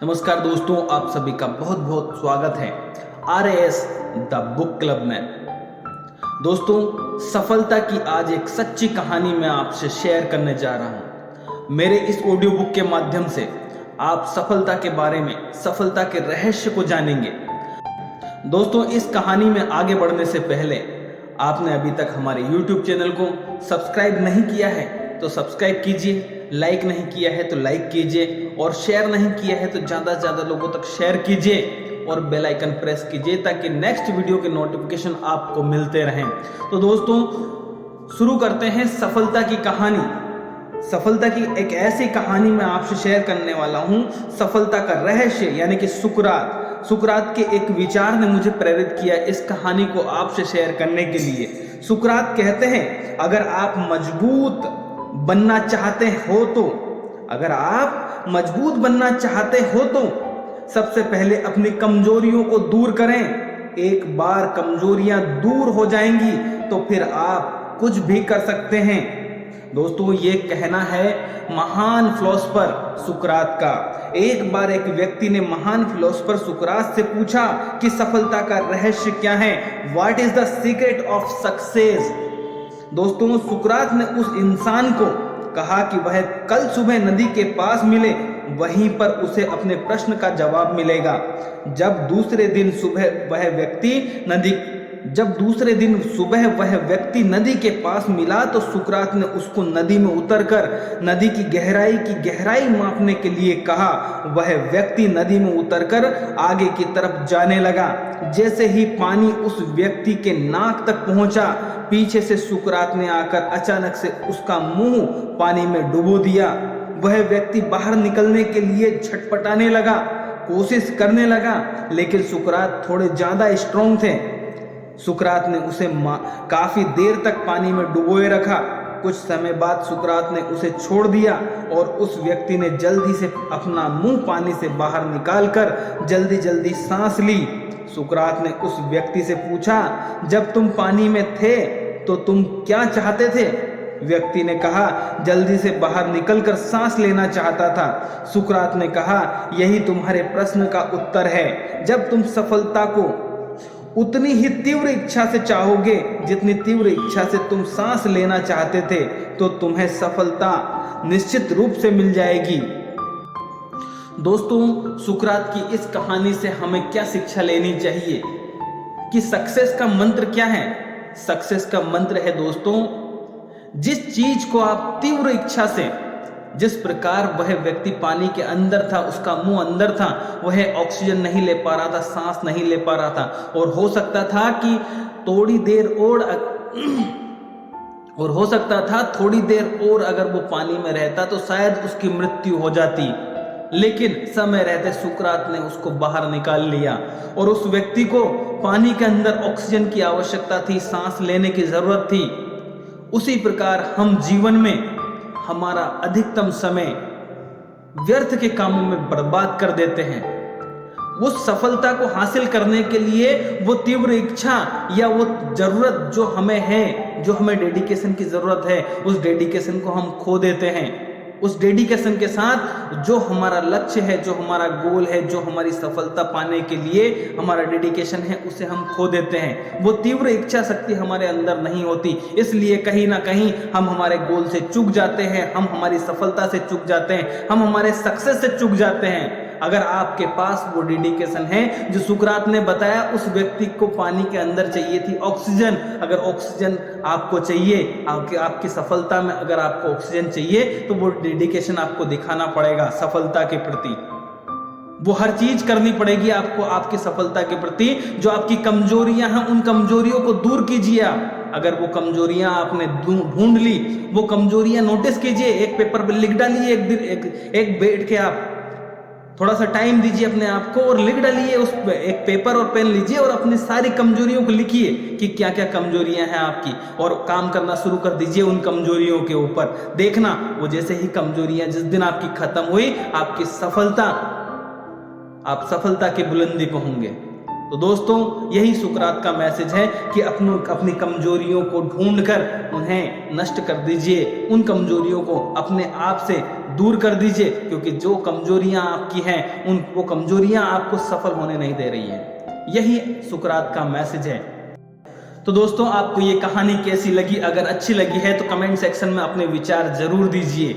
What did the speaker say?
नमस्कार दोस्तों, आप सभी का बहुत बहुत स्वागत है RAS द बुक क्लब में। दोस्तों, सफलता की आज एक सच्ची कहानी मैं आपसे शेयर करने जा रहा हूं। मेरे इस ऑडियो बुक के माध्यम से आप सफलता के बारे में, सफलता के रहस्य को जानेंगे। दोस्तों, इस कहानी में आगे बढ़ने से पहले आपने अभी तक हमारे YouTube चैनल को सब्सक्राइब नहीं किया है तो सब्सक्राइब कीजिए, लाइक नहीं किया है तो लाइक कीजिए और शेयर नहीं किया है तो ज़्यादा से ज़्यादा लोगों तक शेयर कीजिए और बेल आइकन प्रेस कीजिए ताकि नेक्स्ट वीडियो के नोटिफिकेशन आपको मिलते रहें। तो दोस्तों, शुरू करते हैं सफलता की कहानी। सफलता की एक ऐसी कहानी मैं आपसे शेयर करने वाला हूं, सफलता का रहस्य, यानी कि सुकरात के एक विचार ने मुझे प्रेरित किया इस कहानी को आपसे शेयर करने के लिए। सुकरात कहते हैं, अगर आप मजबूत बनना चाहते हो तो सबसे पहले अपनी कमजोरियों को दूर करें। एक बार कमजोरियां दूर हो जाएंगी तो फिर आप कुछ भी कर सकते हैं। दोस्तों, ये कहना है महान फिलोसोफर सुकरात का। एक बार एक व्यक्ति ने महान फिलोसोफर सुकरात से पूछा कि सफलता का रहस्य क्या है, what is the secret of success. दोस्तों, सुकरात ने उस इंसान को कहा कि वह कल सुबह नदी के पास मिले, वहीं पर उसे अपने प्रश्न का जवाब मिलेगा। जब दूसरे दिन सुबह वह व्यक्ति नदी के पास मिला तो सुकरात ने उसको नदी में उतरकर नदी की गहराई मापने के लिए कहा। वह व्यक्ति नदी में उतरकर आगे की तरफ जाने लगा। जैसे ही पानी उस व्यक्ति के नाक तक पहुंचा, पीछे से सुकरात ने आकर अचानक से उसका मुंह पानी में डुबो दिया। वह व्यक्ति बाहर निकलने के लिए छटपटाने लगा, कोशिश करने लगा, लेकिन सुकरात थोड़े ज्यादा स्ट्रांग थे। सुकरात ने उसे काफी देर तक पानी में डुबोए रखा। कुछ समय बाद सुकरात ने उसे छोड़ दिया और उस व्यक्ति ने जल्दी से अपना मुंह पानी से बाहर निकालकर जल्दी सांस ली। सुकरात ने उस व्यक्ति से पूछा, जब तुम पानी में थे तो तुम क्या चाहते थे? व्यक्ति ने कहा, जल्दी से बाहर निकलकर सांस लेना चाहता था। सुकरात ने कहा, यही तुम्हारे प्रश्न का उत्तर है। जब तुम सफलता को उतनी ही तीव्र इच्छा से चाहोगे जितनी तीव्र इच्छा से तुम सांस लेना चाहते थे, तो तुम्हें सफलता निश्चित रूप से मिल जाएगी। दोस्तों, सुकरात की इस कहानी से हमें क्या शिक्षा लेनी चाहिए कि सक्सेस का मंत्र क्या है? सक्सेस का मंत्र है दोस्तों, जिस चीज को आप तीव्र इच्छा से, जिस प्रकार वह व्यक्ति पानी के अंदर था, उसका मुंह अंदर था, वह ऑक्सीजन नहीं ले पा रहा था, सांस नहीं ले पा रहा था और हो सकता था थोड़ी देर और अगर वो पानी में रहता तो शायद उसकी मृत्यु हो जाती। लेकिन समय रहते सुकरात ने उसको बाहर निकाल लिया और उस व्यक्ति को पानी के अंदर ऑक्सीजन की आवश्यकता थी, सांस लेने की जरूरत थी। उसी प्रकार हम जीवन में हमारा अधिकतम समय व्यर्थ के कामों में बर्बाद कर देते हैं। उस सफलता को हासिल करने के लिए वो तीव्र इच्छा या वो जरूरत जो हमें है, जो हमें डेडिकेशन की जरूरत है, उस डेडिकेशन को हम खो देते हैं। उस डेडिकेशन के साथ जो हमारा लक्ष्य है, जो हमारा गोल है, जो हमारी सफलता पाने के लिए हमारा डेडिकेशन है, उसे हम खो देते हैं। वो तीव्र इच्छा शक्ति हमारे अंदर नहीं होती, इसलिए कहीं ना कहीं हम हमारे गोल से चूक जाते हैं, हम हमारी सफलता से चूक जाते हैं, हम हमारे सक्सेस से चूक जाते हैं। अगर आपके पास वो डेडिकेशन है जो सुकरात ने बताया, उस व्यक्ति को पानी के अंदर चाहिए थी ऑक्सीजन। अगर ऑक्सीजन आपको चाहिए, आपकी सफलता में अगर आपको ऑक्सीजन चाहिए तो वो डेडिकेशन आपको दिखाना पड़ेगा सफलता के प्रति। वो हर चीज करनी पड़ेगी आपको आपकी सफलता के प्रति। जो आपकी कमजोरियां हैं, उन कमजोरियों को दूर कीजिए। अगर वो कमजोरियां आपने ढूंढ ली, वो कमजोरियां नोटिस कीजिए, एक पेपर पर लिख डालिए। एक बैठ के आप थोड़ा सा टाइम दीजिए अपने आप को और लिख डालिए। उस एक पेपर और पेन लीजिए और अपनी सारी कमजोरियों को लिखिए कि क्या क्या कमजोरियां हैं आपकी, और काम करना शुरू कर दीजिए उन कमजोरियों के ऊपर। देखना, वो जैसे ही कमजोरियां जिस दिन आपकी खत्म हुई, आप सफलता की बुलंदी पर होंगे। तो दोस्तों, यही सुकरात का मैसेज है कि अपनी कमजोरियों को ढूंढकर उन्हें नष्ट कर दीजिए। उन कमजोरियों को अपने आप से दूर कर दीजिए, क्योंकि जो कमजोरियां आपकी हैं वो कमजोरियां आपको सफल होने नहीं दे रही है। यही सुकरात का मैसेज है। तो दोस्तों, आपको ये कहानी कैसी लगी? अगर अच्छी लगी है तो कमेंट सेक्शन में अपने विचार जरूर दीजिए।